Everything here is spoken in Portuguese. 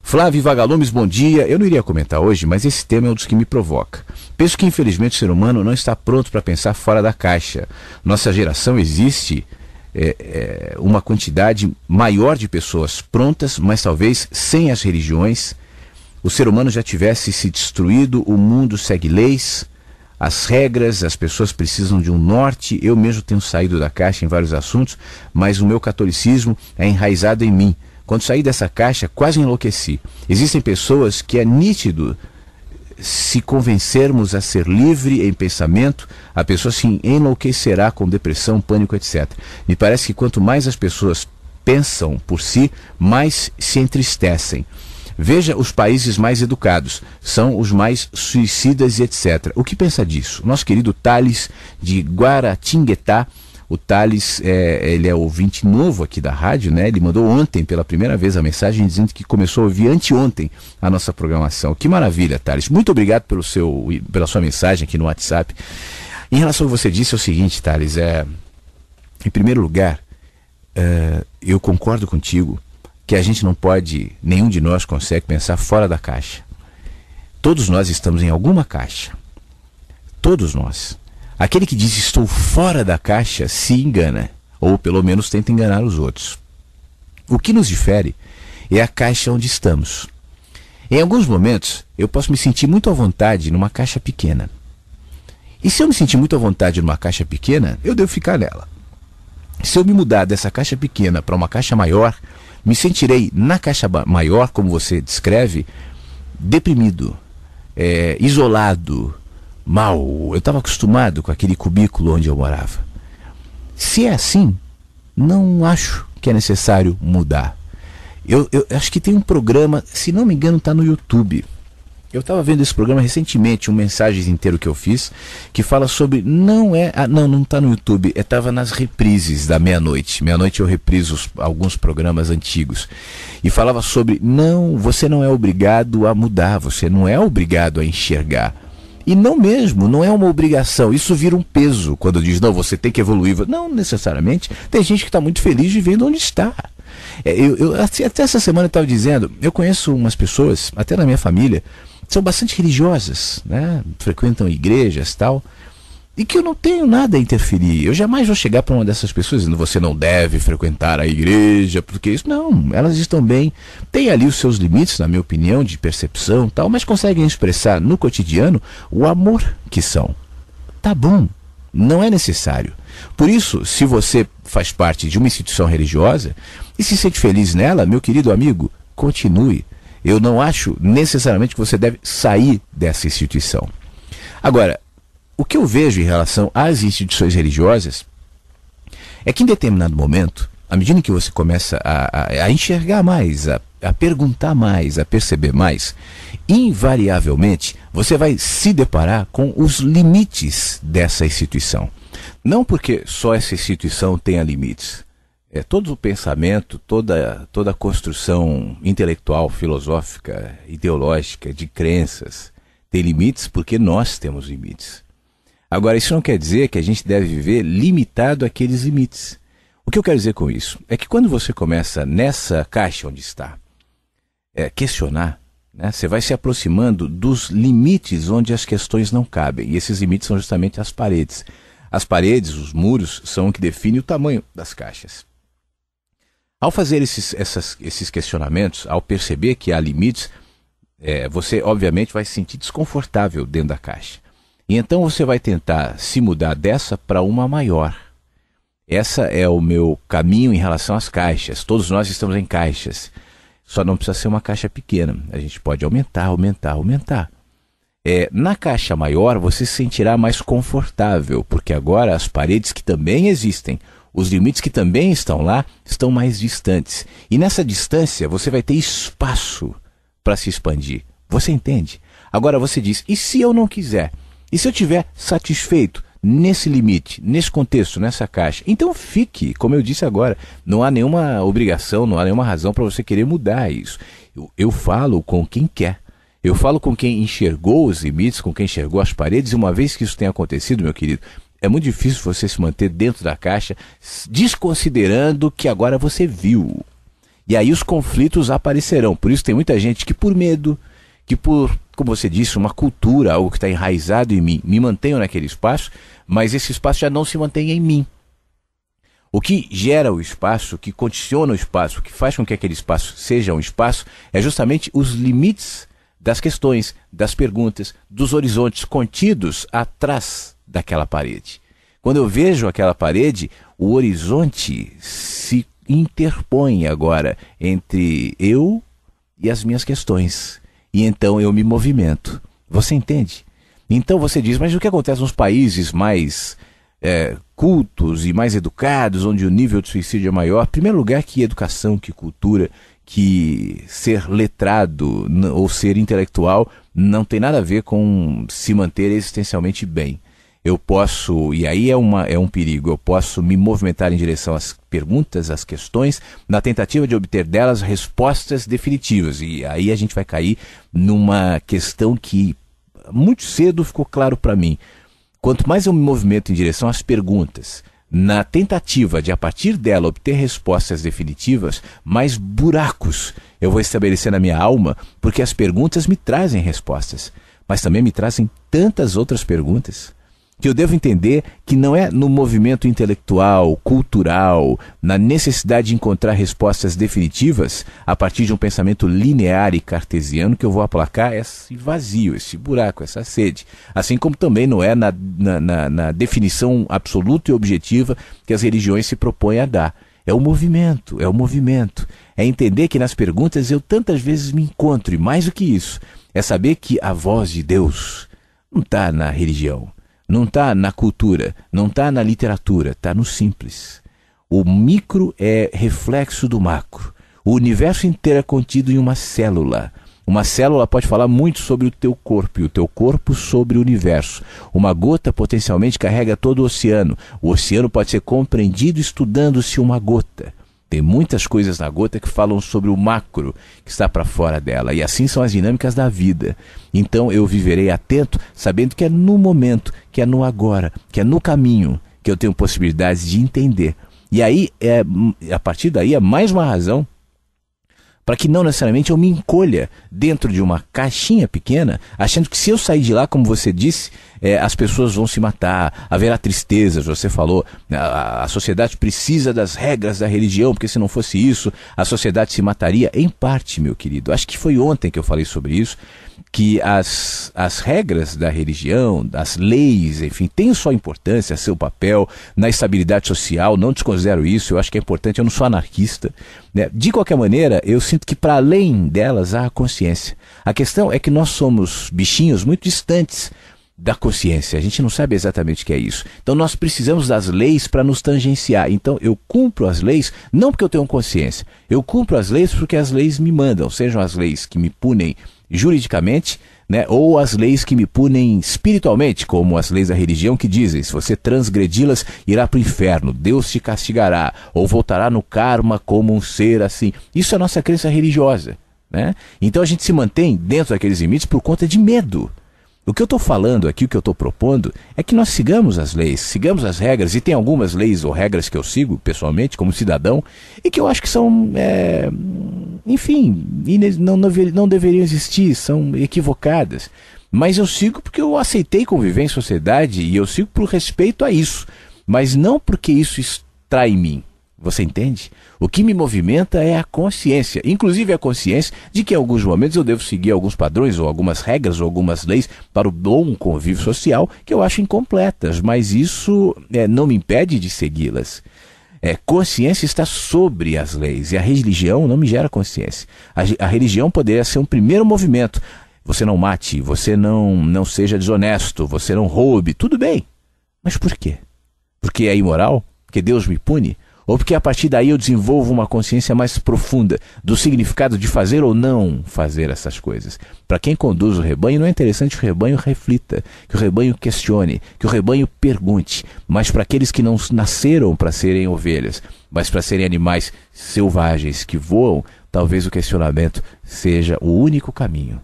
Flávio Vagalumes, bom dia. Eu não iria comentar hoje, mas esse tema é um dos que me provoca. Penso que infelizmente o ser humano não está pronto para pensar fora da caixa. Nossa geração existe uma quantidade maior de pessoas prontas, mas talvez sem as religiões o ser humano já tivesse se destruído, o mundo segue leis, as regras, as pessoas precisam de um norte. Eu mesmo tenho saído da caixa em vários assuntos, mas o meu catolicismo é enraizado em mim. Quando saí dessa caixa, quase enlouqueci. Existem pessoas que é nítido, se convencermos a ser livre em pensamento, a pessoa se enlouquecerá com depressão, pânico, etc. Me parece que quanto mais as pessoas pensam por si, mais se entristecem. Veja os países mais educados, são os mais suicidas e etc. O que pensa disso? Nosso querido Thales de Guaratinguetá. O Thales, ele é ouvinte novo aqui da rádio, né? Ele mandou ontem pela primeira vez a mensagem dizendo que começou a ouvir anteontem a nossa programação. Que maravilha, Thales. Muito obrigado pela sua mensagem aqui no WhatsApp. Em relação ao que você disse, é o seguinte, Thales, em primeiro lugar, eu concordo contigo que a gente não pode, nenhum de nós consegue pensar fora da caixa. Todos nós estamos em alguma caixa. Todos nós. Aquele que diz estou fora da caixa se engana, ou pelo menos tenta enganar os outros. O que nos difere é a caixa onde estamos. Em alguns momentos, eu posso me sentir muito à vontade numa caixa pequena. E se eu me sentir muito à vontade numa caixa pequena, eu devo ficar nela. Se eu me mudar dessa caixa pequena para uma caixa maior, me sentirei na caixa maior, como você descreve, deprimido, isolado, mal. Eu estava acostumado com aquele cubículo onde eu morava. Se é assim, não acho que é necessário mudar. Eu acho que tem um programa, se não me engano está no YouTube. Eu estava vendo esse programa recentemente, um mensagem inteiro que eu fiz, que fala sobre, não está no YouTube, estava nas reprises da meia-noite. Meia-noite eu repriso alguns programas antigos. E falava sobre, você não é obrigado a mudar, você não é obrigado a enxergar. E não mesmo, não é uma obrigação. Isso vira um peso quando diz, não, você tem que evoluir. Não necessariamente. Tem gente que está muito feliz vivendo onde está. Até essa semana eu estava dizendo, eu conheço umas pessoas, até na minha família, são bastante religiosas, né? Frequentam igrejas e tal, e que eu não tenho nada a interferir. Eu jamais vou chegar para uma dessas pessoas dizendo, você não deve frequentar a igreja, porque isso, não, elas estão bem, tem ali os seus limites, na minha opinião, de percepção e tal, mas conseguem expressar no cotidiano o amor que são. Tá bom, não é necessário. Por isso, se você faz parte de uma instituição religiosa e se sente feliz nela, meu querido amigo, continue. Eu não acho necessariamente que você deve sair dessa instituição. Agora, o que eu vejo em relação às instituições religiosas é que em determinado momento, à medida que você começa a enxergar mais, a perguntar mais, a perceber mais, invariavelmente você vai se deparar com os limites dessa instituição. Não porque só essa instituição tenha limites. Todo o pensamento, toda a construção intelectual, filosófica, ideológica, de crenças, tem limites porque nós temos limites. Agora, isso não quer dizer que a gente deve viver limitado àqueles limites. O que eu quero dizer com isso é que quando você começa nessa caixa onde está, questionar, né, você vai se aproximando dos limites onde as questões não cabem. E esses limites são justamente as paredes. As paredes, os muros, são o que define o tamanho das caixas. Ao fazer esses questionamentos, ao perceber que há limites, você obviamente vai se sentir desconfortável dentro da caixa. E então você vai tentar se mudar dessa para uma maior. Essa é o meu caminho em relação às caixas. Todos nós estamos em caixas. Só não precisa ser uma caixa pequena. A gente pode aumentar. Na caixa maior você se sentirá mais confortável, porque agora as paredes que também existem, os limites que também estão lá, estão mais distantes. E nessa distância você vai ter espaço para se expandir. Você entende? Agora você diz, e se eu não quiser? E se eu estiver satisfeito nesse limite, nesse contexto, nessa caixa? Então fique, como eu disse agora, não há nenhuma obrigação, não há nenhuma razão para você querer mudar isso. Eu falo com quem quer. Eu falo com quem enxergou os limites, com quem enxergou as paredes, e uma vez que isso tenha acontecido, meu querido, é muito difícil você se manter dentro da caixa, desconsiderando que agora você viu. E aí os conflitos aparecerão. Por isso tem muita gente que por medo, que por, como você disse, uma cultura, algo que está enraizado em mim, me mantenho naquele espaço, mas esse espaço já não se mantém em mim. O que gera o espaço, o que condiciona o espaço, o que faz com que aquele espaço seja um espaço, é justamente os limites das questões, das perguntas, dos horizontes contidos atrás daquela parede. Quando eu vejo aquela parede, o horizonte se interpõe agora entre eu e as minhas questões. E então eu me movimento. Você entende? Então você diz, mas o que acontece nos países mais cultos e mais educados, onde o nível de suicídio é maior? Em primeiro lugar, que educação, que cultura, que ser letrado ou ser intelectual não tem nada a ver com se manter existencialmente bem. Eu posso, e aí é um perigo, eu posso me movimentar em direção às perguntas, às questões, na tentativa de obter delas respostas definitivas. E aí a gente vai cair numa questão que muito cedo ficou claro para mim. Quanto mais eu me movimento em direção às perguntas, na tentativa de, a partir dela, obter respostas definitivas, mais buracos eu vou estabelecer na minha alma, porque as perguntas me trazem respostas, mas também me trazem tantas outras perguntas, que eu devo entender que não é no movimento intelectual, cultural, na necessidade de encontrar respostas definitivas a partir de um pensamento linear e cartesiano que eu vou aplacar esse vazio, esse buraco, essa sede. Assim como também não é na definição absoluta e objetiva que as religiões se propõem a dar. É o movimento, é o movimento. É entender que nas perguntas eu tantas vezes me encontro, e mais do que isso, é saber que a voz de Deus não está na religião. Não está na cultura, não está na literatura, está no simples. O micro é reflexo do macro. O universo inteiro é contido em uma célula. Uma célula pode falar muito sobre o teu corpo, e o teu corpo sobre o universo. Uma gota potencialmente carrega todo o oceano. O oceano pode ser compreendido estudando-se uma gota. Tem muitas coisas na gota que falam sobre o macro que está para fora dela. E assim são as dinâmicas da vida. Então eu viverei atento, sabendo que é no momento, que é no agora, que é no caminho que eu tenho possibilidades de entender. E aí, a partir daí, é mais uma razão para que não necessariamente eu me encolha dentro de uma caixinha pequena, achando que se eu sair de lá, como você disse, as pessoas vão se matar, haverá tristezas. Você falou, a sociedade precisa das regras da religião, porque se não fosse isso, a sociedade se mataria. Em parte, meu querido, acho que foi ontem que eu falei sobre isso, que as regras da religião, das leis, enfim, têm sua importância, seu papel na estabilidade social. Não desconsidero isso, eu acho que é importante, eu não sou anarquista, né? De qualquer maneira, eu sinto que para além delas há a consciência. A questão é que nós somos bichinhos muito distantes da consciência, a gente não sabe exatamente o que é isso. Então nós precisamos das leis para nos tangenciar. Então eu cumpro as leis não porque eu tenho consciência, eu cumpro as leis porque as leis me mandam, sejam as leis que me punem juridicamente, né, ou as leis que me punem espiritualmente, como as leis da religião que dizem, se você transgredi-las, irá para o inferno, Deus te castigará, ou voltará no karma como um ser assim. Isso é a nossa crença religiosa, né? Então a gente se mantém dentro daqueles limites por conta de medo. O que eu estou falando aqui, o que eu estou propondo, é que nós sigamos as leis, sigamos as regras, e tem algumas leis ou regras que eu sigo pessoalmente, como cidadão, e que eu acho que são, enfim, não deveriam existir, são equivocadas. Mas eu sigo porque eu aceitei conviver em sociedade, e eu sigo por respeito a isso, mas não porque isso extrai em mim. Você entende? O que me movimenta é a consciência, inclusive a consciência de que em alguns momentos eu devo seguir alguns padrões ou algumas regras ou algumas leis para o bom convívio social que eu acho incompletas, mas isso não me impede de segui-las. Consciência está sobre as leis e a religião não me gera consciência. A religião poderia ser um primeiro movimento. Você não mate, você não seja desonesto, você não roube, tudo bem. Mas por quê? Porque é imoral? Porque Deus me pune? Ou porque a partir daí eu desenvolvo uma consciência mais profunda do significado de fazer ou não fazer essas coisas. Para quem conduz o rebanho, não é interessante que o rebanho reflita, que o rebanho questione, que o rebanho pergunte. Mas para aqueles que não nasceram para serem ovelhas, mas para serem animais selvagens que voam, talvez o questionamento seja o único caminho.